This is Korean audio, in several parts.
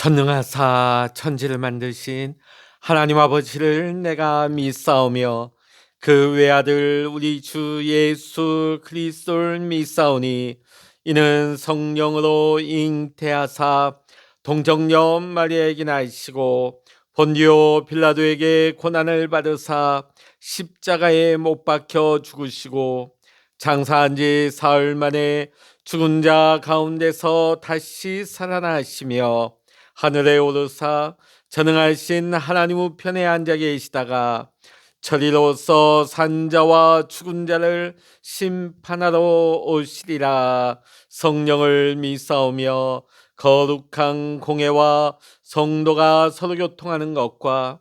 전능하사 천지를 만드신 하나님 아버지를 내가 믿사오며 그 외아들 우리 주 예수 그리스도를 믿사오니 이는 성령으로 잉태하사 동정녀 마리아에게 나시고 본디오 빌라도에게 고난을 받으사 십자가에 못 박혀 죽으시고 장사한 지 사흘 만에 죽은 자 가운데서 다시 살아나시며 하늘에 오르사 전능하신 하나님 우편에 앉아 계시다가 저리로서 산자와 죽은 자를 심판하러 오시리라. 성령을 믿사오며 거룩한 공회와 성도가 서로 교통하는 것과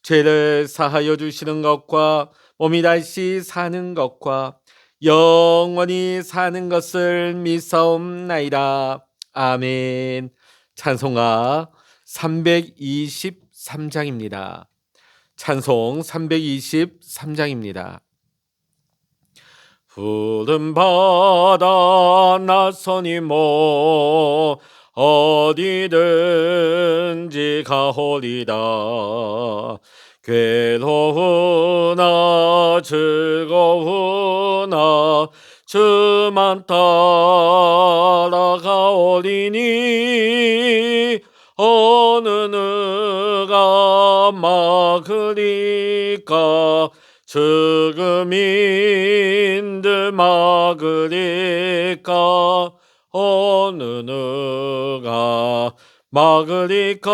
죄를 사하여 주시는 것과 몸이 다시 사는 것과 영원히 사는 것을 믿사옵나이다. 아멘. 찬송가 323장입니다. 찬송 323장입니다. 푸른 바다 나서니 뭐 어디든지 가오리다. 괴로우나 즐거우나 주만 따라가오리니 어느 누가 막으리까. 죽음인들 막으리까. 어느 누가 막으리까.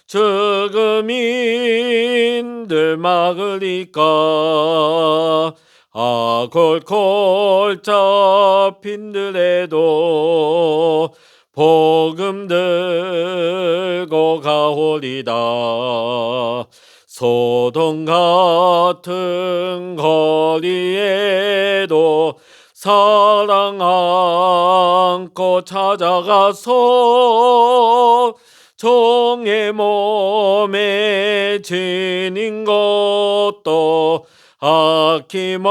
죽음인들 막으리까. 골골 잡힌들에도 복음 들고 가오리다. 소돔 같은 거리에도 사랑 안고 찾아가서 종의 몸에 지닌 것도 아낌없이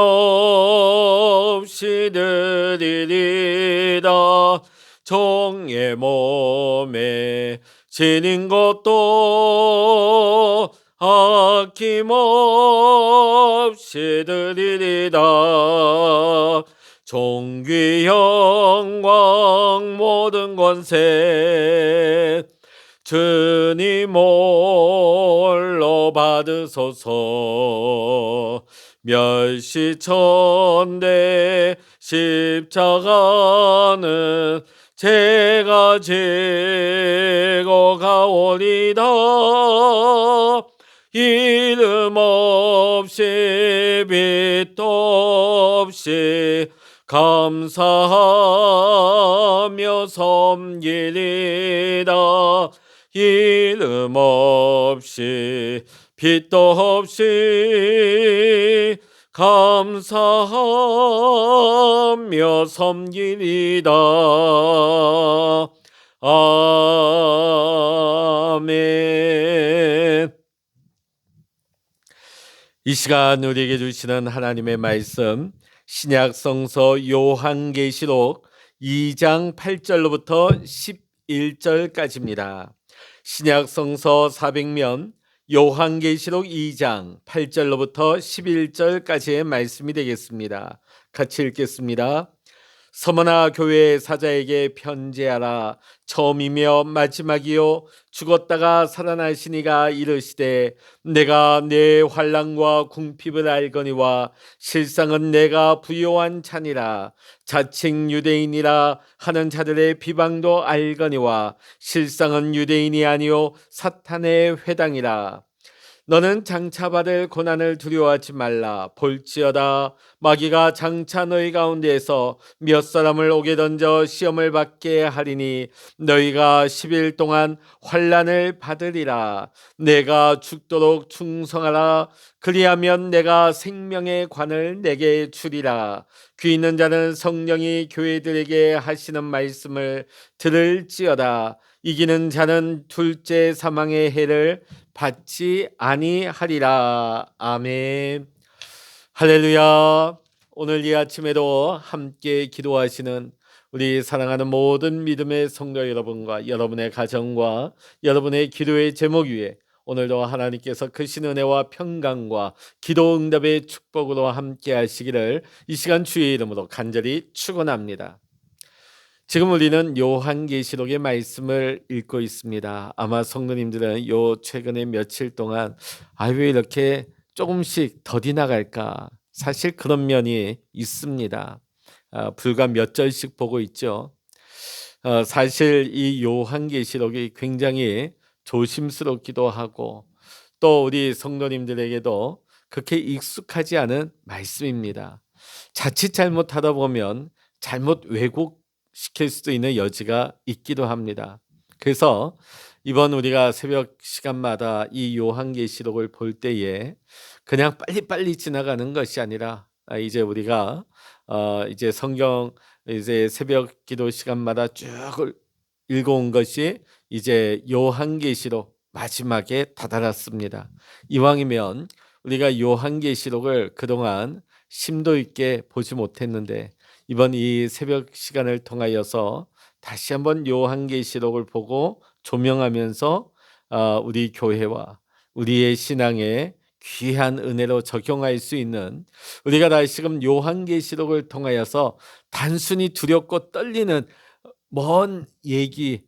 드리리라. 종의 몸에 지닌 것도 아낌없이 드리리라. 존귀 영광 모든 권세 주님 홀로 받으소서. 멸시천대 십자가는 제가 지고 가오리다. 이름 없이 빛도 없이 감사하며 섬기리다. 이름 없이 빛도 없이 감사하며 섬기리다. 아멘. 이 시간 우리에게 주시는 하나님의 말씀, 신약 성서 요한계시록 2장 8절로부터 11절까지입니다. 신약 성서 400면 요한계시록 2장 8절로부터 11절까지의 말씀이 되겠습니다. 같이 읽겠습니다. 서머나 교회 사자에게 편지하라. 처음이며 마지막이요 죽었다가 살아나신 이가 이르시되 내가 내 환난과 궁핍을 알거니와 실상은 내가 부요한 자니라. 자칭 유대인이라 하는 자들의 비방도 알거니와 실상은 유대인이 아니요 사탄의 회당이라. 너는 장차 받을 고난을 두려워하지 말라. 볼지어다 마귀가 장차 너희 가운데에서 몇 사람을 옥에 던져 시험을 받게 하리니 너희가 10일 동안 환난을 받으리라. 내가 죽도록 충성하라. 그리하면 내가 생명의 관을 내게 주리라. 귀 있는 자는 성령이 교회들에게 하시는 말씀을 들을지어다. 이기는 자는 둘째 사망의 해를 받지 아니하리라. 아멘. 할렐루야. 오늘 이 아침에도 함께 기도하시는 우리 사랑하는 모든 믿음의 성도 여러분과 여러분의 가정과 여러분의 기도의 제목 위에 오늘도 하나님께서 크신 은혜와 평강과 기도 응답의 축복으로 함께 하시기를 이 시간 주의 이름으로 간절히 축원합니다. 지금 우리는 요한계시록의 말씀을 읽고 있습니다. 아마 성도님들은 요 최근에 며칠 동안 왜 이렇게 조금씩 더디 나갈까? 사실 그런 면이 있습니다. 불과 몇 절씩 보고 있죠. 사실 이 요한계시록이 굉장히 조심스럽기도 하고 또 우리 성도님들에게도 그렇게 익숙하지 않은 말씀입니다. 자칫 잘못하다 보면 잘못 왜곡시킬 수도 있는 여지가 있기도 합니다. 그래서 이번 우리가 새벽 시간마다 이 요한계시록을 볼 때에 그냥 빨리빨리 지나가는 것이 아니라 이제 우리가 이제 성경 이제 새벽 기도 시간마다 쭉 읽어온 것이 이제 요한계시록 마지막에 다다랐습니다. 이왕이면 우리가 요한계시록을 그동안 심도 있게 보지 못했는데 이번 이 새벽 시간을 통하여서 다시 한번 요한계시록을 보고 조명하면서 우리 교회와 우리의 신앙에 귀한 은혜로 적용할 수 있는, 우리가 다시금 요한계시록을 통하여서 단순히 두렵고 떨리는 먼 얘기,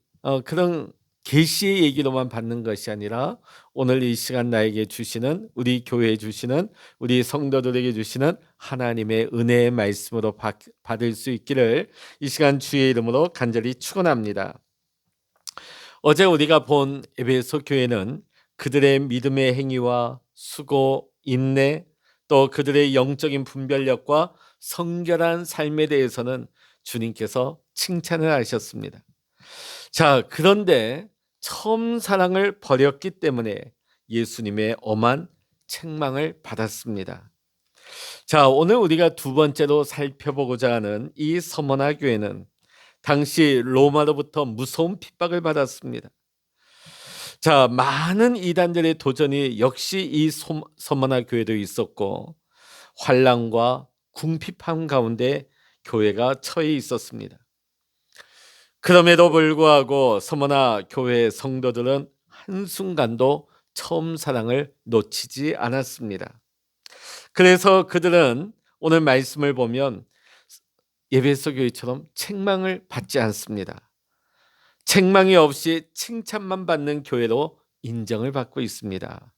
그런 계시의 얘기로만 받는 것이 아니라 오늘 이 시간 나에게 주시는, 우리 교회에 주시는, 우리 성도들에게 주시는 하나님의 은혜의 말씀으로 받을 수 있기를 이 시간 주의 이름으로 간절히 축원합니다. 어제 우리가 본 에베소 교회는 그들의 믿음의 행위와 수고, 인내, 또 그들의 영적인 분별력과 성결한 삶에 대해서는 주님께서 칭찬을 하셨습니다. 자, 그런데 처음 사랑을 버렸기 때문에 예수님의 엄한 책망을 받았습니다. 자, 오늘 우리가 두 번째로 살펴보고자 하는 이 서머나 교회는 당시 로마로부터 무서운 핍박을 받았습니다. 자, 많은 이단들의 도전이 역시 이 서머나 교회도 있었고 환난과 궁핍함 가운데 교회가 처해 있었습니다. 그럼에도 불구하고 서머나 교회 성도들은 한순간도 처음 사랑을 놓치지 않았습니다. 그래서 그들은 오늘 말씀을 보면 에베소 교회처럼 책망을 받지 않습니다. 책망이 없이 칭찬만 받는 교회로 인정을 받고 있습니다.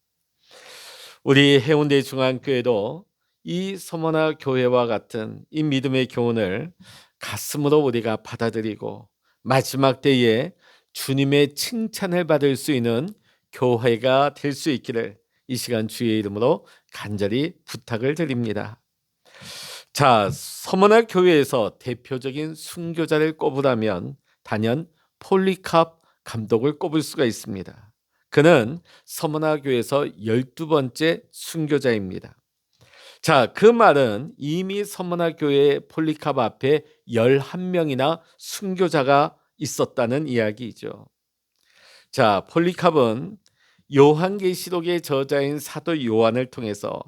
우리 해운대 중앙교회도 이 서머나 교회와 같은 이 믿음의 교훈을 가슴으로 우리가 받아들이고 마지막 때에 주님의 칭찬을 받을 수 있는 교회가 될 수 있기를 이 시간 주의 이름으로 간절히 부탁을 드립니다. 자, 서머나 교회에서 대표적인 순교자를 꼽으라면 단연 폴리캅 감독을 꼽을 수가 있습니다. 그는 서머나 교회에서 12번째 순교자입니다. 자, 그 말은 이미 서머나 교회 폴리캅 앞에 11명이나 순교자가 있었다는 이야기이죠. 자, 폴리캅은 요한계시록의 저자인 사도 요한을 통해서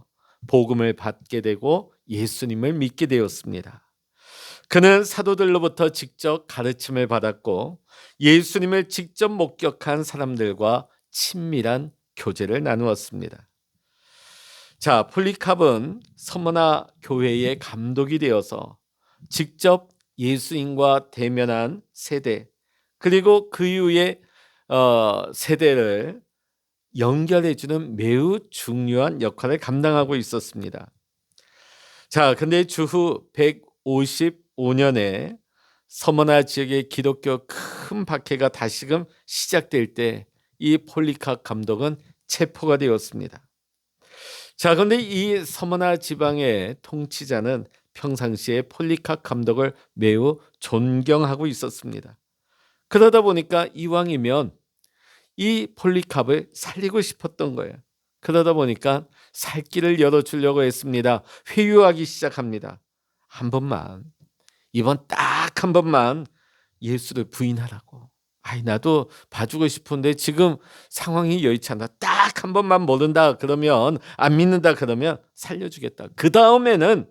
복음을 받게 되고 예수님을 믿게 되었습니다. 그는 사도들로부터 직접 가르침을 받았고 예수님을 직접 목격한 사람들과 친밀한 교제를 나누었습니다. 자, 폴리캅은 서머나 교회의 감독이 되어서 직접 예수님과 대면한 세대, 그리고 그 이후의 세대를 연결해주는 매우 중요한 역할을 감당하고 있었습니다. 자, 근데 주후 155년에 서머나 지역의 기독교 큰 박해가 다시금 시작될 때 이 폴리캅 감독은 체포가 되었습니다. 자, 그런데 이 서머나 지방의 통치자는 평상시에 폴리캅 감독을 매우 존경하고 있었습니다. 그러다 보니까 이왕이면 이 폴리캅을 살리고 싶었던 거예요. 그러다 보니까 살 길을 열어주려고 했습니다. 회유하기 시작합니다. 한 번만, 이번 딱 한 번만 예수를 부인하라고. 나도 봐주고 싶은데 지금 상황이 여의치 않아. 딱 한 번만 모른다 그러면, 안 믿는다 그러면 살려주겠다. 그 다음에는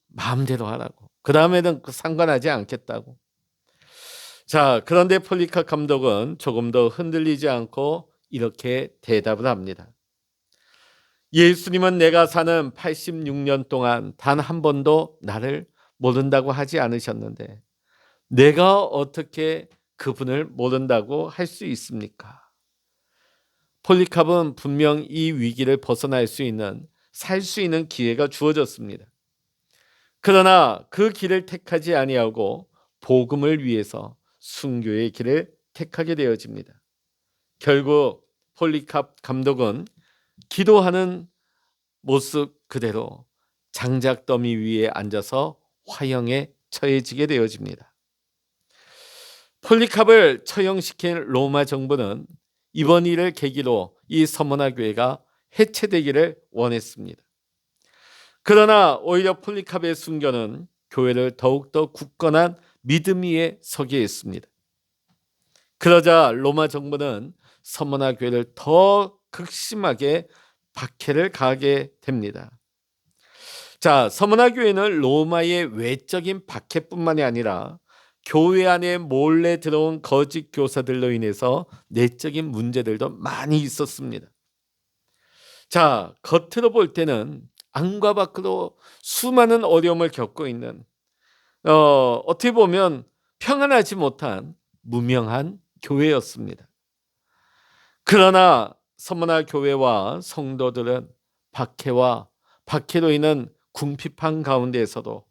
마음대로 하라고. 그 다음에는 상관하지 않겠다고. 자, 그런데 폴리카 감독은 조금 더 흔들리지 않고 이렇게 대답을 합니다. 예수님은 내가 사는 86년 동안 단 한 번도 나를 모른다고 하지 않으셨는데 내가 어떻게 그분을 모른다고 할 수 있습니까? 폴리캅은 분명 이 위기를 벗어날 수 있는, 살 수 있는 기회가 주어졌습니다. 그러나 그 길을 택하지 아니하고 복음을 위해서 순교의 길을 택하게 되어집니다. 결국 폴리캅 감독은 기도하는 모습 그대로 장작더미 위에 앉아서 화형에 처해지게 되어집니다. 폴리캅을 처형시킨 로마 정부는 이번 일을 계기로 이 서머나 교회가 해체되기를 원했습니다. 그러나 오히려 폴리캅의 순교는 교회를 더욱더 굳건한 믿음 위에 서게 했습니다. 그러자 로마 정부는 서머나 교회를 더 극심하게 박해를 가하게 됩니다. 자, 서머나 교회는 로마의 외적인 박해뿐만이 아니라 교회 안에 몰래 들어온 거짓 교사들로 인해서 내적인 문제들도 많이 있었습니다. 자, 겉으로 볼 때는 안과 밖으로 수많은 어려움을 겪고 있는 어떻게 보면 평안하지 못한 무명한 교회였습니다. 그러나 서머나 교회와 성도들은 박해로 인한 궁핍한 가운데에서도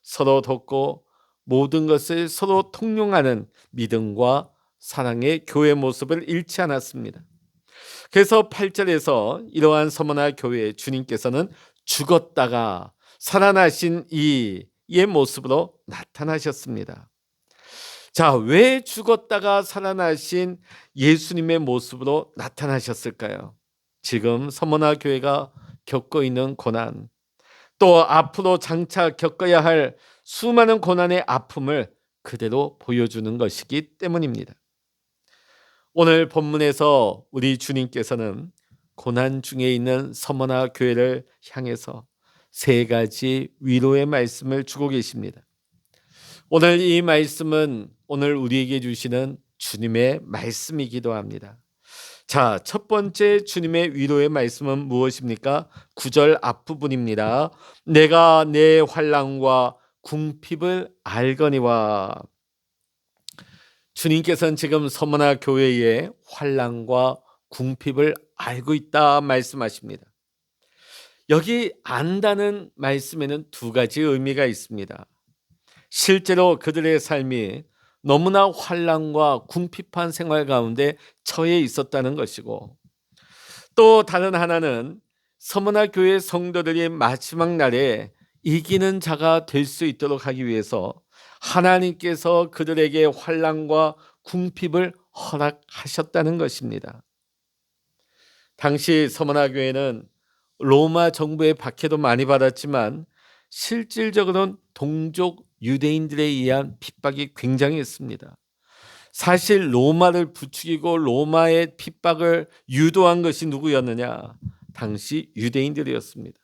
서로 돕고 모든 것을 서로 통용하는 믿음과 사랑의 교회 모습을 잃지 않았습니다. 그래서 8절에서 이러한 서머나 교회에 주님께서는 죽었다가 살아나신 이의 모습으로 나타나셨습니다. 자, 왜 죽었다가 살아나신 예수님의 모습으로 나타나셨을까요? 지금 서머나 교회가 겪고 있는 고난, 또 앞으로 장차 겪어야 할 수많은 고난의 아픔을 그대로 보여주는 것이기 때문입니다. 오늘 본문에서 우리 주님께서는 고난 중에 있는 서머나 교회를 향해서 세 가지 위로의 말씀을 주고 계십니다. 오늘 이 말씀은 오늘 우리에게 주시는 주님의 말씀이기도 합니다. 자, 첫 번째 주님의 위로의 말씀은 무엇입니까? 9절 앞부분입니다. 내가 내 환난과 궁핍을 알거니와. 주님께서는 지금 서머나 교회의 환난과 궁핍을 알고 있다 말씀하십니다. 여기 안다는 말씀에는 두 가지 의미가 있습니다. 실제로 그들의 삶이 너무나 환난과 궁핍한 생활 가운데 처해 있었다는 것이고, 또 다른 하나는 서머나 교회 성도들이 마지막 날에 이기는 자가 될 수 있도록 하기 위해서 하나님께서 그들에게 환난과 궁핍을 허락하셨다는 것입니다. 당시 서머나 교회는 로마 정부의 박해도 많이 받았지만 실질적으로는 동족 유대인들에 의한 핍박이 굉장했습니다. 사실 로마를 부추기고 로마의 핍박을 유도한 것이 누구였느냐? 당시 유대인들이었습니다.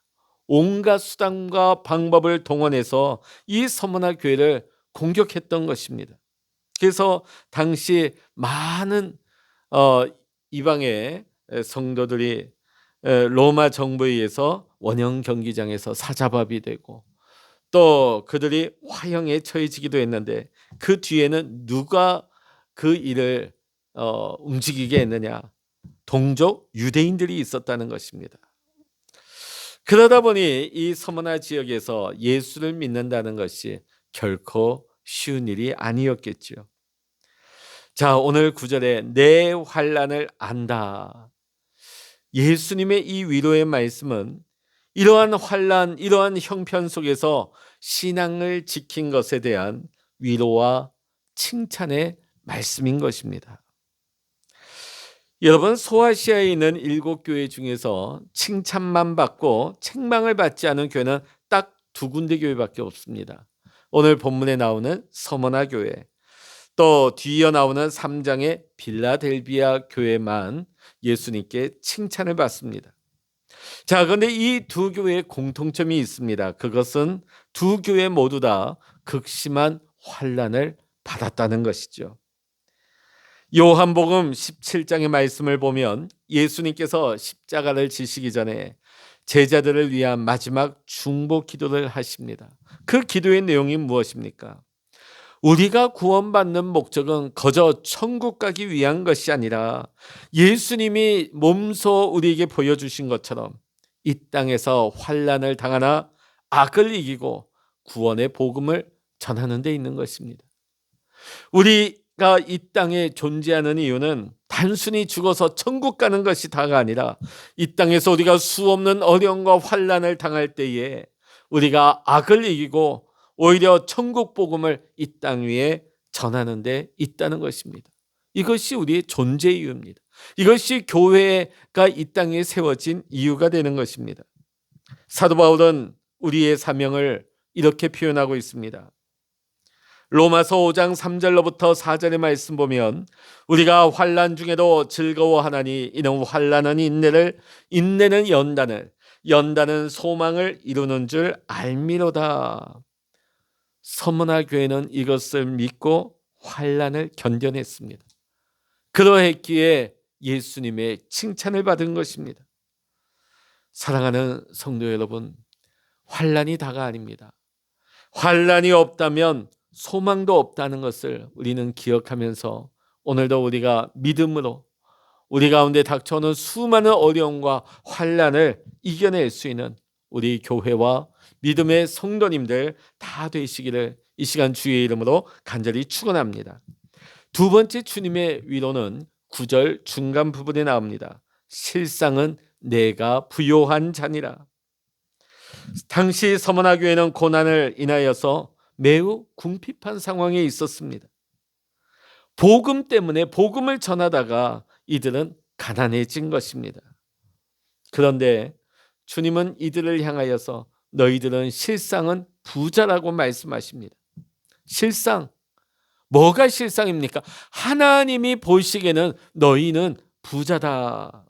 온갖 수단과 방법을 동원해서 이 서머나 교회를 공격했던 것입니다. 그래서 당시 많은 이방의 성도들이 로마 정부에 의해서 원형 경기장에서 사자밥이 되고, 또 그들이 화형에 처해지기도 했는데 그 뒤에는 누가 그 일을 움직이게 했느냐? 동족 유대인들이 있었다는 것입니다. 그러다 보니 이 서머나 지역에서 예수를 믿는다는 것이 결코 쉬운 일이 아니었겠죠. 자, 오늘 9절에 내 환난을 안다. 예수님의 이 위로의 말씀은 이러한 환난, 이러한 형편 속에서 신앙을 지킨 것에 대한 위로와 칭찬의 말씀인 것입니다. 여러분, 소아시아에 있는 7교회 중에서 칭찬만 받고 책망을 받지 않은 교회는 딱 2군데 교회밖에 없습니다. 오늘 본문에 나오는 서머나 교회, 또 뒤이어 나오는 3장의 빌라델비아 교회만 예수님께 칭찬을 받습니다. 자, 그런데 이 두 교회의 공통점이 있습니다. 그것은 두 교회 모두 다 극심한 환난을 받았다는 것이죠. 요한복음 17장의 말씀을 보면 예수님께서 십자가를 지시기 전에 제자들을 위한 마지막 중보 기도를 하십니다. 그 기도의 내용이 무엇입니까? 우리가 구원받는 목적은 거저 천국 가기 위한 것이 아니라 예수님이 몸소 우리에게 보여주신 것처럼 이 땅에서 환난을 당하나 악을 이기고 구원의 복음을 전하는 데 있는 것입니다. 우리가 이 땅에 존재하는 이유는 단순히 죽어서 천국 가는 것이 다가 아니라 이 땅에서 우리가 수없는 어려움과 환난을 당할 때에 우리가 악을 이기고 오히려 천국 복음을 이 땅 위에 전하는 데 있다는 것입니다. 이것이 우리의 존재 이유입니다. 이것이 교회가 이 땅에 세워진 이유가 되는 것입니다. 사도 바울은 우리의 사명을 이렇게 표현하고 있습니다. 로마서 5장 3절로부터 4절의 말씀 보면 우리가 환난 중에도 즐거워하나니 이는 환난은 인내를, 인내는 연단을, 연단은 소망을 이루는 줄 알미로다. 서문화 교회는 이것을 믿고 환난을 견뎌냈습니다. 그러했기에 예수님의 칭찬을 받은 것입니다. 사랑하는 성도 여러분, 환난이 다가 아닙니다. 환난이 없다면 소망도 없다는 것을 우리는 기억하면서 오늘도 우리가 믿음으로 우리 가운데 닥쳐오는 수많은 어려움과 환난을 이겨낼 수 있는 우리 교회와 믿음의 성도님들 다 되시기를 이 시간 주의 이름으로 간절히 축원합니다. 두 번째 주님의 위로는 9절 중간 부분에 나옵니다. 실상은 내가 부요한 자니라. 당시 서머나 교회는 고난을 인하여서 매우 궁핍한 상황에 있었습니다. 복음 때문에 복음을 전하다가 이들은 가난해진 것입니다. 그런데 주님은 이들을 향하여서 너희들은 실상은 부자라고 말씀하십니다. 실상, 뭐가 실상입니까? 하나님이 보시기에는 너희는 부자다.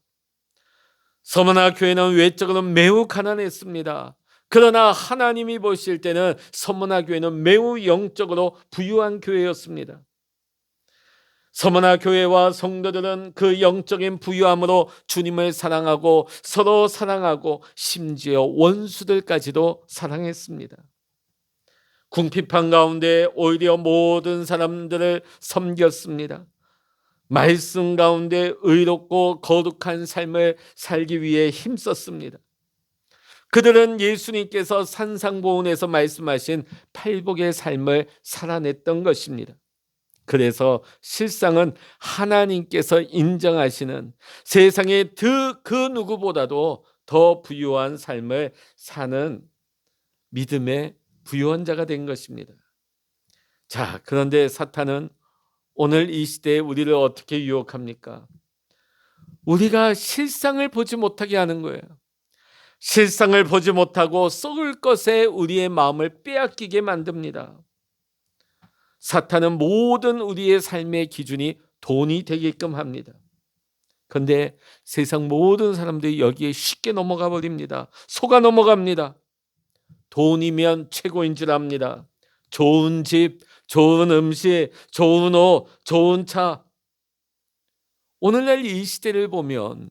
서머나 교회는 외적으로 매우 가난했습니다. 그러나 하나님이 보실 때는 서머나 교회는 매우 영적으로 부유한 교회였습니다. 서머나 교회와 성도들은 그 영적인 부유함으로 주님을 사랑하고 서로 사랑하고 심지어 원수들까지도 사랑했습니다. 궁핍한 가운데 오히려 모든 사람들을 섬겼습니다. 말씀 가운데 의롭고 거룩한 삶을 살기 위해 힘썼습니다. 그들은 예수님께서 산상보훈에서 말씀하신 팔복의 삶을 살아냈던 것입니다. 그래서 실상은 하나님께서 인정하시는 세상의 그 누구보다도 더 부유한 삶을 사는 믿음의 부유한 자가 된 것입니다. 자, 그런데 사탄은 오늘 이 시대에 우리를 어떻게 유혹합니까? 우리가 실상을 보지 못하게 하는 거예요. 실상을 보지 못하고 썩을 것에 우리의 마음을 빼앗기게 만듭니다. 사탄은 모든 우리의 삶의 기준이 돈이 되게끔 합니다. 그런데 세상 모든 사람들이 여기에 쉽게 넘어가 버립니다. 속아 넘어갑니다. 돈이면 최고인 줄 압니다. 좋은 집, 좋은 음식, 좋은 옷, 좋은 차. 오늘날 이 시대를 보면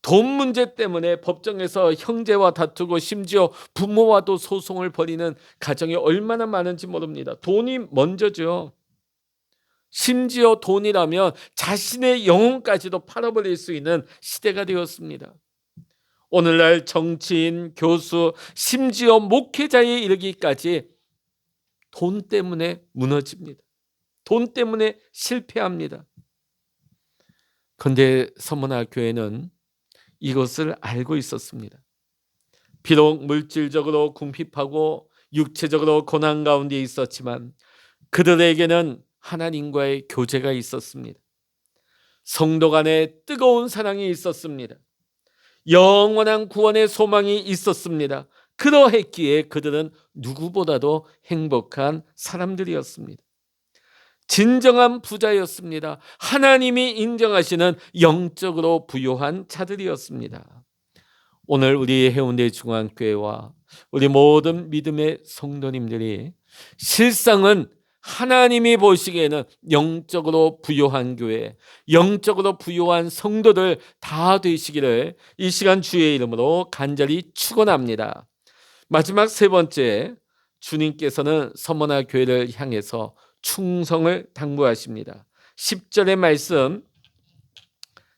돈 문제 때문에 법정에서 형제와 다투고 심지어 부모와도 소송을 벌이는 가정이 얼마나 많은지 모릅니다. 돈이 먼저죠. 심지어 돈이라면 자신의 영혼까지도 팔아버릴 수 있는 시대가 되었습니다. 오늘날 정치인, 교수, 심지어 목회자에 이르기까지 돈 때문에 무너집니다. 돈 때문에 실패합니다. 그런데 서머나 교회는 이것을 알고 있었습니다. 비록 물질적으로 궁핍하고 육체적으로 고난 가운데 있었지만 그들에게는 하나님과의 교제가 있었습니다. 성도 간에 뜨거운 사랑이 있었습니다. 영원한 구원의 소망이 있었습니다. 그러했기에 그들은 누구보다도 행복한 사람들이었습니다. 진정한 부자였습니다. 하나님이 인정하시는 영적으로 부유한 자들이었습니다. 오늘 우리 해운대 중앙교회와 우리 모든 믿음의 성도님들이 실상은 하나님이 보시기에는 영적으로 부요한 교회, 영적으로 부요한 성도들 다 되시기를 이 시간 주의 이름으로 간절히 축원합니다. 마지막 세 번째, 주님께서는 서머나 교회를 향해서 충성을 당부하십니다. 10절의 말씀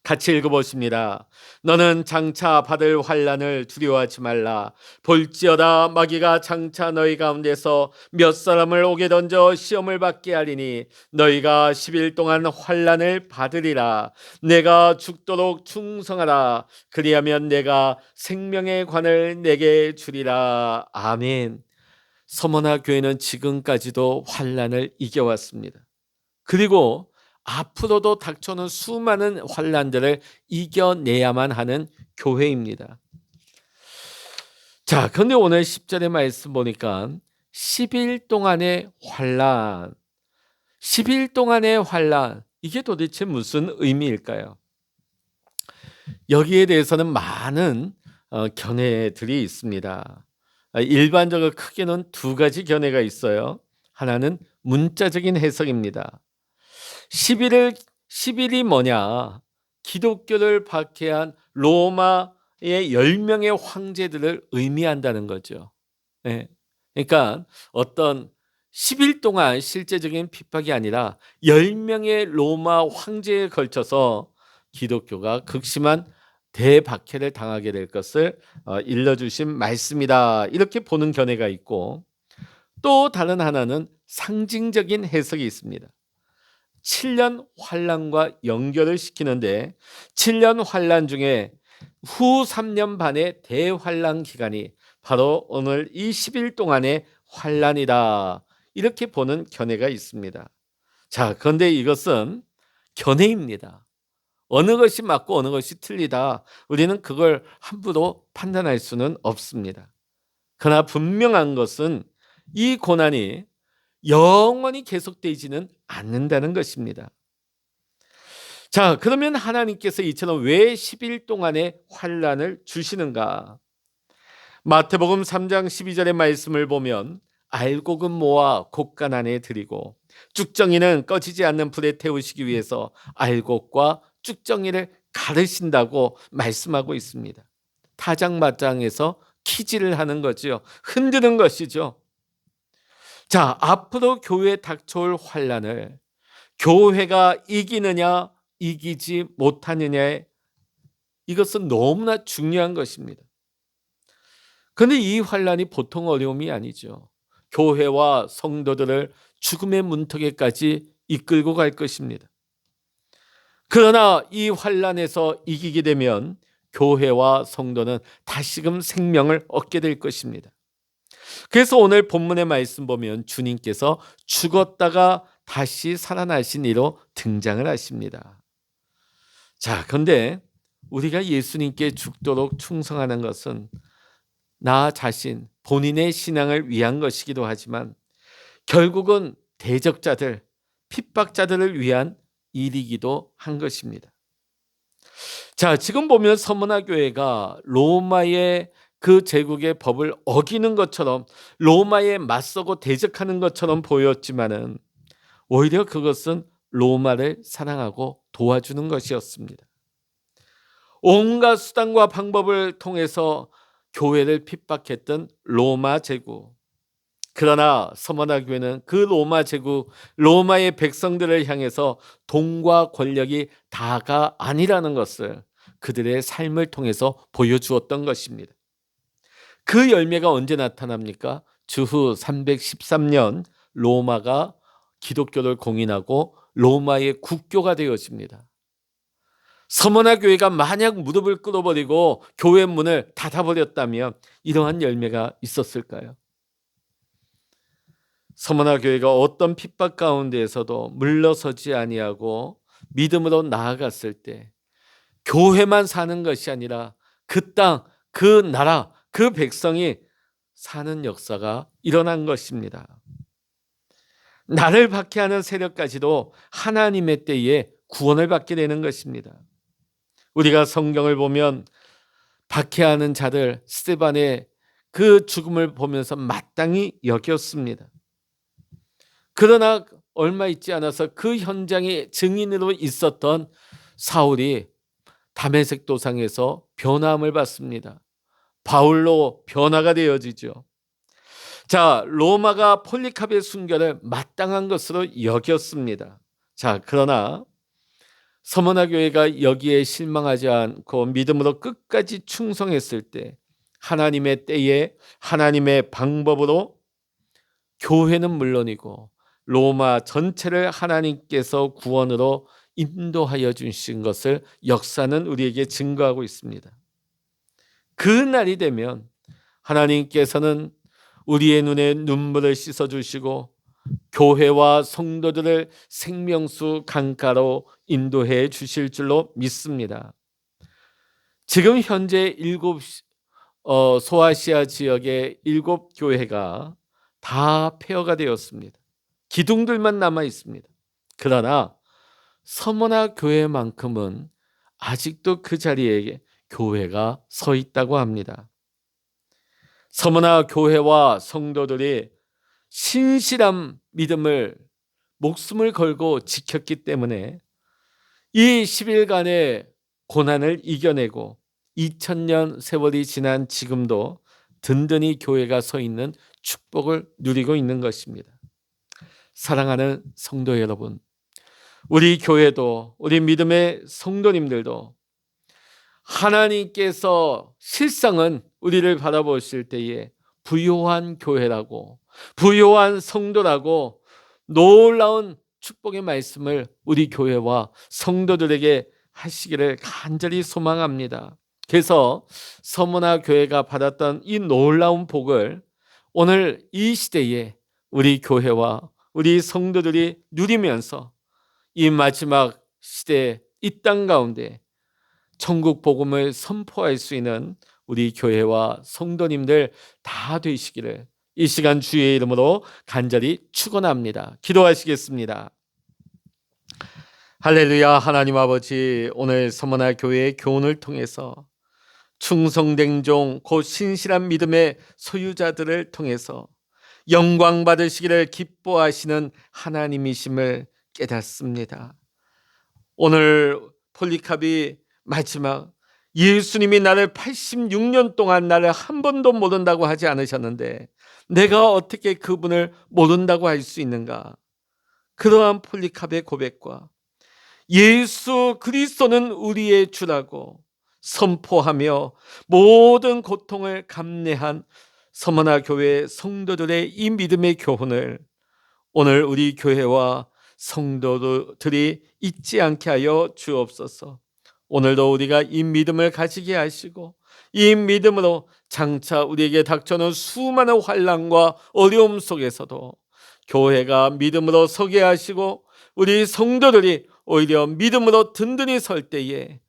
같이 읽어보십니다. 너는 장차 받을 환난을 두려워하지 말라. 볼지어다 마귀가 장차 너희 가운데서 몇 사람을 옥에 던져 시험을 받게 하리니 너희가 10일 동안 환난을 받으리라. 내가 죽도록 충성하라. 그리하면 내가 생명의 관을 내게 주리라. 아멘. 서머나 교회는 지금까지도 환난을 이겨왔습니다. 그리고 앞으로도 닥쳐오는 수많은 환난들을 이겨내야만 하는 교회입니다. 자, 그런데 오늘 10절의 말씀 보니까 10일 동안의 환난, 10일 동안의 환난, 이게 도대체 무슨 의미일까요? 여기에 대해서는 많은 견해들이 있습니다. 일반적으로 크게는 두 가지 견해가 있어요. 하나는 문자적인 해석입니다. 10일이 뭐냐? 기독교를 박해한 로마의 10명의 황제들을 의미한다는 거죠. 네. 그러니까 어떤 10일 동안 실제적인 핍박이 아니라 10명의 로마 황제에 걸쳐서 기독교가 극심한 대박해를 당하게 될 것을 일러주신 말씀이다. 이렇게 보는 견해가 있고, 또 다른 하나는 상징적인 해석이 있습니다. 7년 환란과 연결을 시키는데 7년 환란 중에 후 3년 반의 대환란 기간이 바로 오늘 이 10일 동안의 환란이다. 이렇게 보는 견해가 있습니다. 자, 그런데 이것은 견해입니다. 어느 것이 맞고 어느 것이 틀리다. 우리는 그걸 함부로 판단할 수는 없습니다. 그러나 분명한 것은 이 고난이 영원히 계속되지는 않는다는 것입니다. 자, 그러면 하나님께서 이처럼 왜 10일 동안의 환란을 주시는가? 마태복음 3장 12절의 말씀을 보면 알곡은 모아 곡간 안에 드리고 쭉정이는 꺼지지 않는 불에 태우시기 위해서 알곡과 쭉정이를 가르신다고 말씀하고 있습니다. 타장마장에서 키질을 하는 거죠. 흔드는 것이죠. 자, 앞으로 교회에 닥쳐올 환란을 교회가 이기느냐 이기지 못하느냐에 이것은 너무나 중요한 것입니다. 그런데 이 환란이 보통 어려움이 아니죠. 교회와 성도들을 죽음의 문턱에까지 이끌고 갈 것입니다. 그러나 이 환란에서 이기게 되면 교회와 성도는 다시금 생명을 얻게 될 것입니다. 그래서 오늘 본문의 말씀 보면 주님께서 죽었다가 다시 살아나신 이로 등장을 하십니다. 자, 그런데 우리가 예수님께 죽도록 충성하는 것은 나 자신, 본인의 신앙을 위한 것이기도 하지만 결국은 대적자들, 핍박자들을 위한 일이기도 한 것입니다. 자, 지금 보면 서머나 교회가 로마의 그 제국의 법을 어기는 것처럼 로마에 맞서고 대적하는 것처럼 보였지만은 오히려 그것은 로마를 사랑하고 도와주는 것이었습니다. 온갖 수단과 방법을 통해서 교회를 핍박했던 로마 제국. 그러나 서머나 교회는 그 로마 제국, 로마의 백성들을 향해서 돈과 권력이 다가 아니라는 것을 그들의 삶을 통해서 보여주었던 것입니다. 그 열매가 언제 나타납니까? 주후 313년 로마가 기독교를 공인하고 로마의 국교가 되어집니다. 서머나 교회가 만약 무릎을 꿇어버리고 교회 문을 닫아버렸다면 이러한 열매가 있었을까요? 서머나 교회가 어떤 핍박 가운데에서도 물러서지 아니하고 믿음으로 나아갔을 때 교회만 사는 것이 아니라 그 땅, 그 나라, 그 백성이 사는 역사가 일어난 것입니다. 나를 박해하는 세력까지도 하나님의 때에 구원을 받게 되는 것입니다. 우리가 성경을 보면 박해하는 자들 스데반의 그 죽음을 보면서 마땅히 여겼습니다. 그러나 얼마 있지 않아서 그 현장의 증인으로 있었던 사울이 다메섹 도상에서 변화함을 받습니다. 바울로 변화가 되어지죠. 자, 로마가 폴리카베의 순교를 마땅한 것으로 여겼습니다. 자, 그러나 서머나 교회가 여기에 실망하지 않고 믿음으로 끝까지 충성했을 때 하나님의 때에 하나님의 방법으로 교회는 물론이고 로마 전체를 하나님께서 구원으로 인도하여 주신 것을 역사는 우리에게 증거하고 있습니다. 그 날이 되면 하나님께서는 우리의 눈에 눈물을 씻어주시고 교회와 성도들을 생명수 강가로 인도해 주실 줄로 믿습니다. 지금 현재 소아시아 지역의 7교회가 다 폐허가 되었습니다. 기둥들만 남아 있습니다. 그러나 서머나 교회만큼은 아직도 그 자리에 교회가 서 있다고 합니다. 서머나 교회와 성도들이 신실한 믿음을 목숨을 걸고 지켰기 때문에 이 10일간의 고난을 이겨내고 2000년 세월이 지난 지금도 든든히 교회가 서 있는 축복을 누리고 있는 것입니다. 사랑하는 성도 여러분, 우리 교회도 우리 믿음의 성도님들도 하나님께서 실상은 우리를 바라보실 때에 부요한 교회라고 부요한 성도라고 놀라운 축복의 말씀을 우리 교회와 성도들에게 하시기를 간절히 소망합니다. 그래서 서머나 교회가 받았던 이 놀라운 복을 오늘 이 시대에 우리 교회와 우리 성도들이 누리면서 이 마지막 시대 이 땅 가운데 천국 복음을 선포할 수 있는 우리 교회와 성도님들 다 되시기를 이 시간 주의 이름으로 간절히 축원합니다. 기도하시겠습니다. 할렐루야. 하나님 아버지, 오늘 서머나 교회의 교훈을 통해서 충성된 종 곧 신실한 믿음의 소유자들을 통해서 영광 받으시기를 기뻐하시는 하나님이심을 깨닫습니다. 오늘 폴리카비 마지막 예수님이 나를 86년 동안 나를 한 번도 모른다고 하지 않으셨는데 내가 어떻게 그분을 모른다고 할 수 있는가? 그러한 폴리카베의 고백과 예수 그리스도는 우리의 주라고 선포하며 모든 고통을 감내한 서머나 교회 성도들의 이 믿음의 교훈을 오늘 우리 교회와 성도들이 잊지 않게 하여 주옵소서. 오늘도 우리가 이 믿음을 가지게 하시고 이 믿음으로 장차 우리에게 닥쳐오는 수많은 환난과 어려움 속에서도 교회가 믿음으로 서게 하시고 우리 성도들이 오히려 믿음으로 든든히 설 때에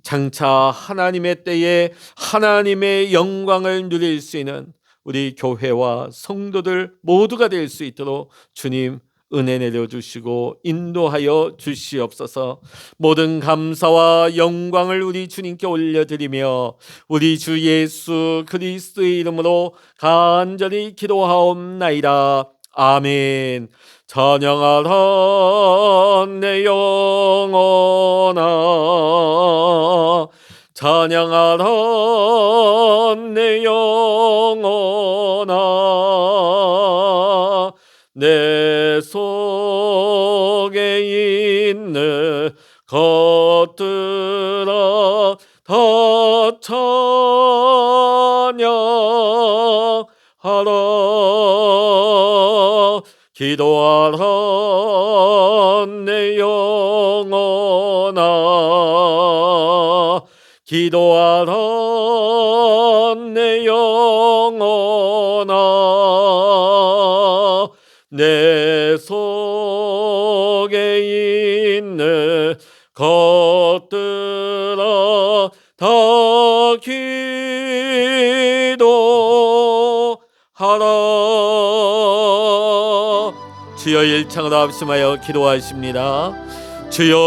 장차 하나님의 때에 하나님의 영광을 누릴 수 있는 우리 교회와 성도들 모두가 될 수 있도록 주님 은혜 내려주시고 인도하여 주시옵소서. 모든 감사와 영광을 우리 주님께 올려드리며 우리 주 예수 그리스도의 이름으로 간절히 기도하옵나이다. 아멘. 찬양하라 내 영혼아, 찬양하라 내 영혼아, 내 속에 있는 것들아 다 찬양하라. 기도하라 내 영혼아, 기도하라 내 영혼아, 내 속에 있는 것들아 다 기도하라. 주여 일창으로 합심하여 기도하십니다. 주여